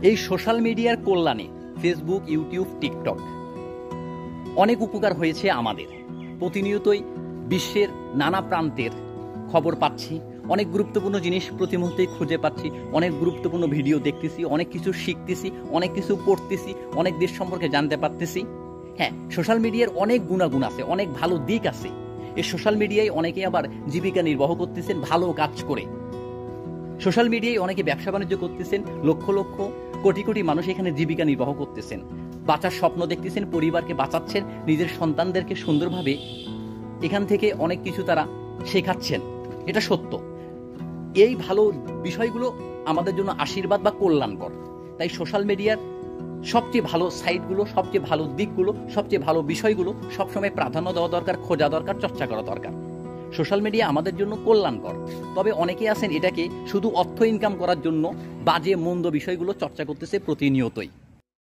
এই সোশ্যাল মিডিয়ার কল্যাণে ফেসবুক, ইউটিউব, টিকটক অনেক উপকার হয়েছে আমাদের। প্রতিনিয়তই বিশ্বের নানা প্রান্তের খবর পাচ্ছি, অনেক গুরুত্বপূর্ণ জিনিস প্রতি মুহূর্তেই খুঁজে পাচ্ছি, অনেক গুরুত্বপূর্ণ ভিডিও দেখতেছি, অনেক কিছু শিখতেছি, অনেক কিছু পড়তেছি, অনেক দেশ সম্পর্কে জানতে পারতেছি। হ্যাঁ, সোশ্যাল মিডিয়ার অনেক গুণাগুণ আছে, অনেক ভালো দিক আছে। এই সোশ্যাল মিডিয়ায় অনেকে আবার জীবিকা নির্বাহ করতেছেন ভালো কাজ করে। সোশ্যাল মিডিয়ায় অনেকে ব্যবসা বাণিজ্য করতেছেন, লক্ষ লক্ষ কোটি কোটি মানুষ এখানে জীবিকা নির্বাহ করতেছেন, বাঁচার স্বপ্ন দেখতেছেন, পরিবারকে বাঁচাচ্ছেন, নিজের সন্তানদেরকে সুন্দরভাবে এখান থেকে অনেক কিছু তারা শেখাচ্ছেন। এটা সত্য। এই ভালো বিষয়গুলো আমাদের জন্য আশীর্বাদ বা কল্যাণকর। তাই সোশ্যাল মিডিয়ার সবচেয়ে ভালো সাইটগুলো, সবচেয়ে ভালো দিকগুলো, সবচেয়ে ভালো বিষয়গুলো সবসময় প্রাধান্য দেওয়া দরকার, খোঁজা দরকার, চর্চা করা দরকার। সোশ্যাল মিডিয়া আমাদের জন্য কল্যাণকর। তবে অনেকে আছেন এটাকে শুধু অর্থ ইনকাম করার জন্য বাজে মন্দ বিষয়গুলো চর্চা করতেছে প্রতিনিয়তই।